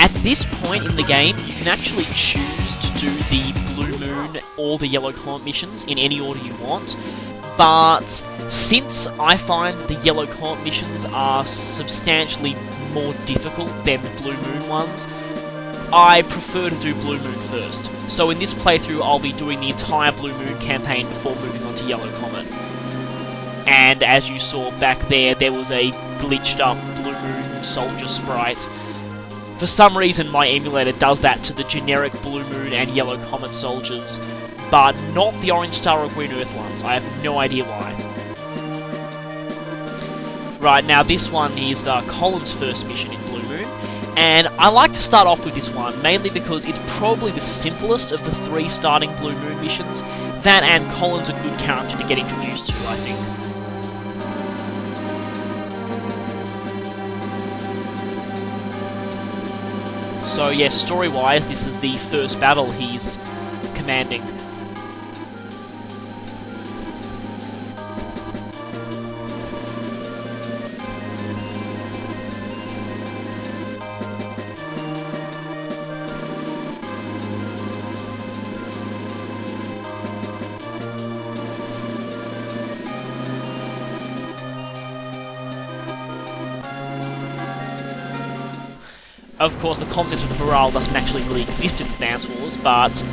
At this point in the game, you can actually choose to do the Blue Moon or the Yellow Comet missions in any order you want, but since I find the Yellow Comet missions are substantially more difficult than the Blue Moon ones, I prefer to do Blue Moon first. So in this playthrough, I'll be doing the entire Blue Moon campaign before moving on to Yellow Comet. And as you saw back there, there was a glitched up Blue Moon soldier sprite. For some reason, my emulator does that to the generic Blue Moon and Yellow Comet soldiers, but not the Orange Star or Green Earth ones. I have no idea why. Right, now this one is Colin's first mission in Blue Moon, and I like to start off with this one, mainly because it's probably the simplest of the 3 starting Blue Moon missions. That and Colin's a good character to get introduced to, I think. So yeah, story-wise, this is the first battle he's commanding. Of course, the concept of morale doesn't actually really exist in Advance Wars, but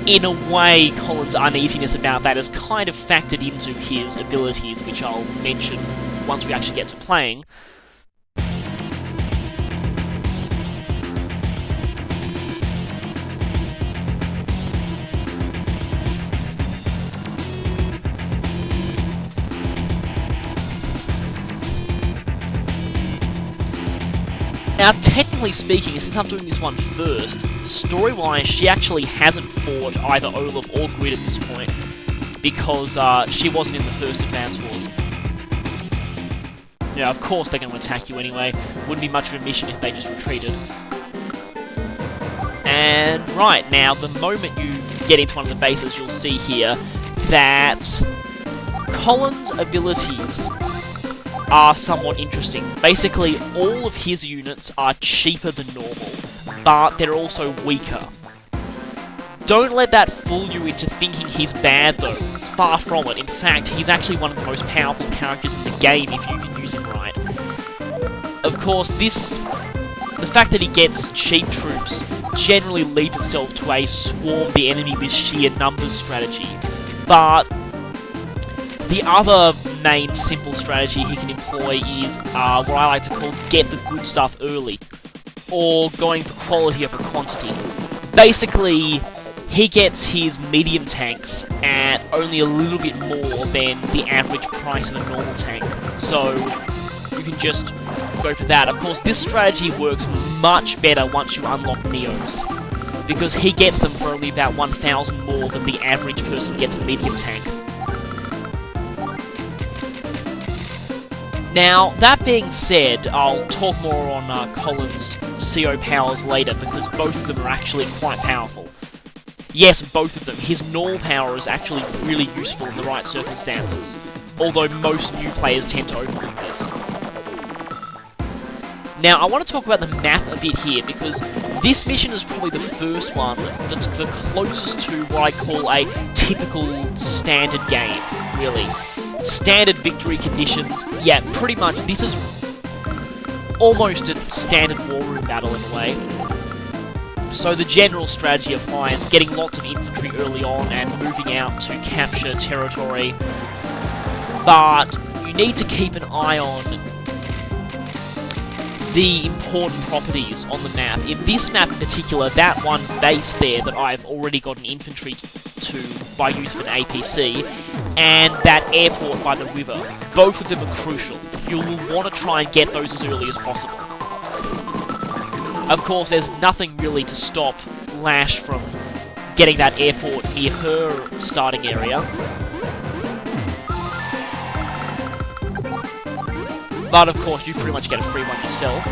in a way, Colin's uneasiness about that is kind of factored into his abilities, which I'll mention once we actually get to playing. Now, technically speaking, since I'm doing this one first, story-wise, she actually hasn't fought either Olaf or Grid at this point, because she wasn't in the first Advance Wars. Yeah, of course they're going to attack you anyway. Wouldn't be much of a mission if they just retreated. And, right, now, the moment you get into one of the bases, you'll see here that Colin's abilities are somewhat interesting. Basically, all of his units are cheaper than normal, but they're also weaker. Don't let that fool you into thinking he's bad though. Far from it. In fact, he's actually one of the most powerful characters in the game if you can use him right. Of course, the fact that he gets cheap troops generally leads itself to a swarm the enemy with sheer numbers strategy, but the other main simple strategy he can employ is what I like to call get the good stuff early, or going for quality over quantity. Basically, he gets his medium tanks at only a little bit more than the average price of a normal tank, so you can just go for that. Of course, this strategy works much better once you unlock Neos, because he gets them for only about 1,000 more than the average person gets a medium tank. Now, that being said, I'll talk more on Colin's CO powers later, because both of them are actually quite powerful. Yes, both of them. His normal power is actually really useful in the right circumstances, although most new players tend to overlook this. Now, I want to talk about the map a bit here, because this mission is probably the first one that's the closest to what I call a typical standard game, really. Standard victory conditions. Yeah, pretty much, this is almost a standard war room battle in a way. So the general strategy applies, getting lots of infantry early on and moving out to capture territory. But you need to keep an eye on the important properties on the map. In this map in particular, that one base there that I've already got an infantry to by use of an APC, and that airport by the river. Both of them are crucial. You'll want to try and get those as early as possible. Of course, there's nothing really to stop Lash from getting that airport near her starting area. But of course, you pretty much get a free one yourself.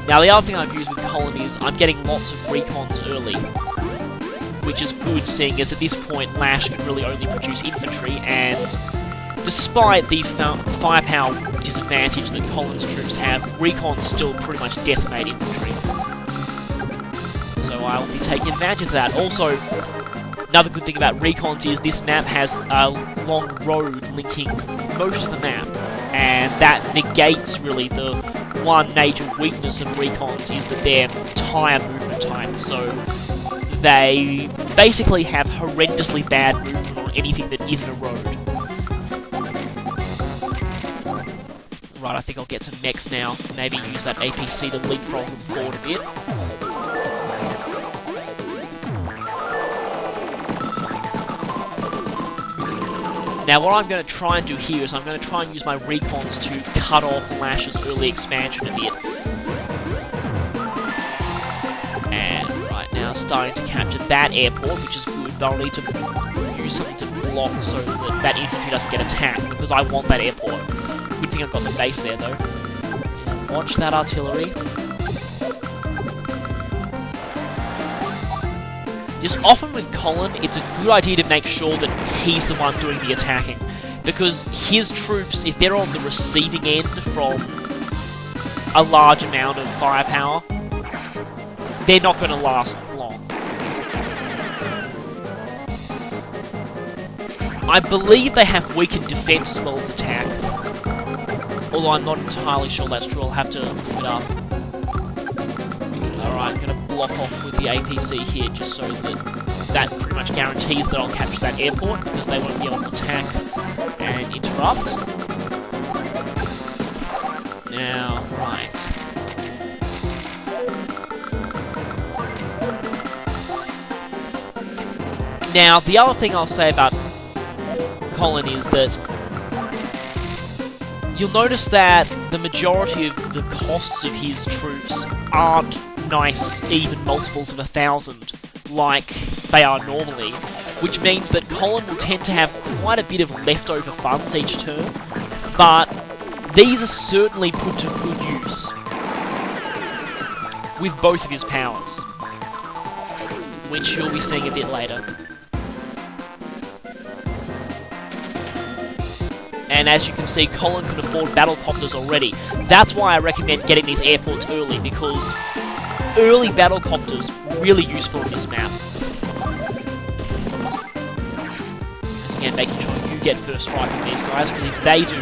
Now, the other thing I've used with Colin is I'm getting lots of recons early, which is good, seeing as at this point Lash can really only produce infantry, and despite the firepower disadvantage that Colin's troops have, Recon still pretty much decimate infantry. So I will be taking advantage of that. Also, another good thing about Recons is this map has a long road linking most of the map, and that negates really the one major weakness of Recons is that their tire movement time. So they basically have horrendously bad movement on anything that isn't a road. Right, I think I'll get some mechs now. Maybe use that APC to leapfrog them forward a bit. Now what I'm going to try and do here is I'm going to try and use my Recons to cut off Lash's early expansion a bit. And right now starting to capture that airport, which is good, but I'll need to use something to block so that that infantry doesn't get attacked, because I want that airport. Good thing I've got the base there though. And watch that artillery. Just often with Colin, it's a good idea to make sure that he's the one doing the attacking, because his troops, if they're on the receiving end from a large amount of firepower, they're not going to last long. I believe they have weakened defense as well as attack, although I'm not entirely sure that's true. I'll have to look it up. Alright, I'm going to block off with the APC here just so that that pretty much guarantees that I'll capture that airport, because they won't be able to attack and interrupt. Now, right. Now, the other thing I'll say about Colin is that you'll notice that the majority of the costs of his troops aren't nice, even multiples of 1,000, like they are normally, which means that Colin will tend to have quite a bit of leftover funds each turn, but these are certainly put to good use with both of his powers, which you'll be seeing a bit later. And as you can see, Colin can afford battlecopters already. That's why I recommend getting these airports early, because early battlecopters are really useful in this map. As again, making sure you get first strike on these guys, because if they do...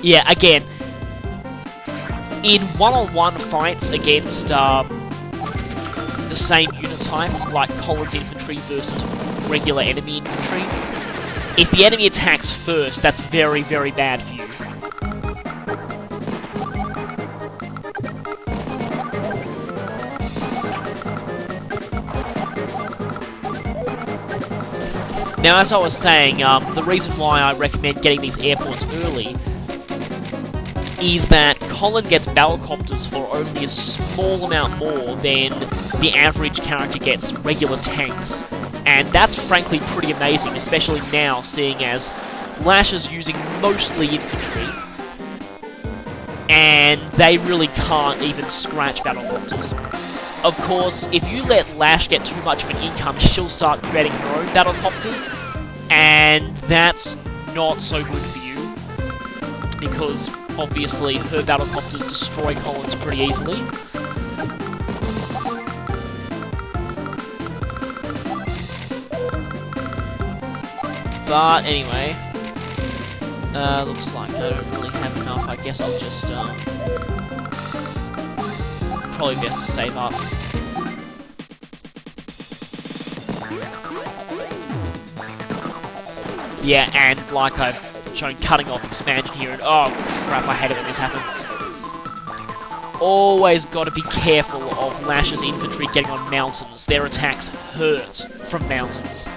Yeah, again, in one-on-one fights against the same unit type, like Colin's infantry versus regular enemy infantry, if the enemy attacks first, that's very, very bad for you. Now, as I was saying, the reason why I recommend getting these airports early is that Colin gets battlecopters for only a small amount more than the average character gets regular tanks. And that's frankly pretty amazing, especially now, seeing as Lash is using mostly infantry, and they really can't even scratch battlecopters. Of course, if you let Lash get too much of an income, she'll start creating her own battlecopters, and that's not so good for you, because obviously her battlecopters destroy Colin's pretty easily. But anyway, looks like I don't really have enough. I guess I'll just, probably best to save up. Yeah, and like I've shown, cutting off expansion here, and oh crap, I hate it when this happens. Always gotta be careful of Lash's infantry getting on mountains. Their attacks hurt from mountains.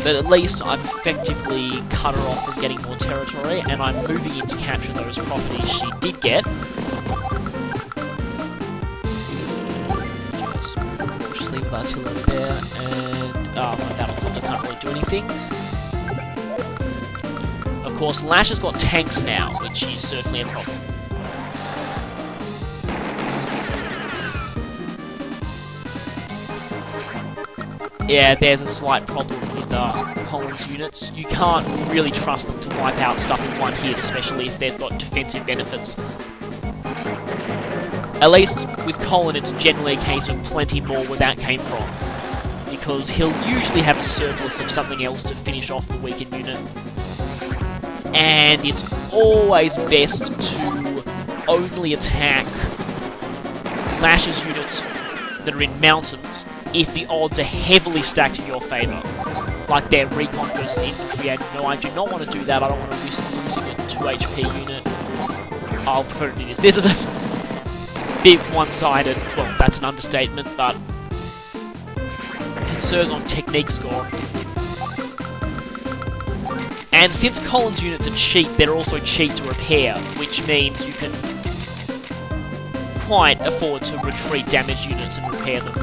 But at least I've effectively cut her off from getting more territory, and I'm moving in to capture those properties she did get. Just cautiously with artillery there, and my battlecopter can't really do anything. Of course, Lash has got tanks now, which is certainly a problem. Yeah, there's a slight problem with Colin's units. You can't really trust them to wipe out stuff in one hit, especially if they've got defensive benefits. At least with Colin, it's generally a case of plenty more where that came from, because he'll usually have a surplus of something else to finish off the weakened unit. And it's always best to only attack Lash's units that are in mountains if the odds are heavily stacked in your favour. Like their recon versus infantry, and no, I do not want to do that. I don't want to risk losing a 2 HP unit. I'll prefer to do this. This is a bit one-sided. Well, that's an understatement, but concerns on technique score. And since Colin's units are cheap, they're also cheap to repair, which means you can quite afford to retreat damaged units and repair them.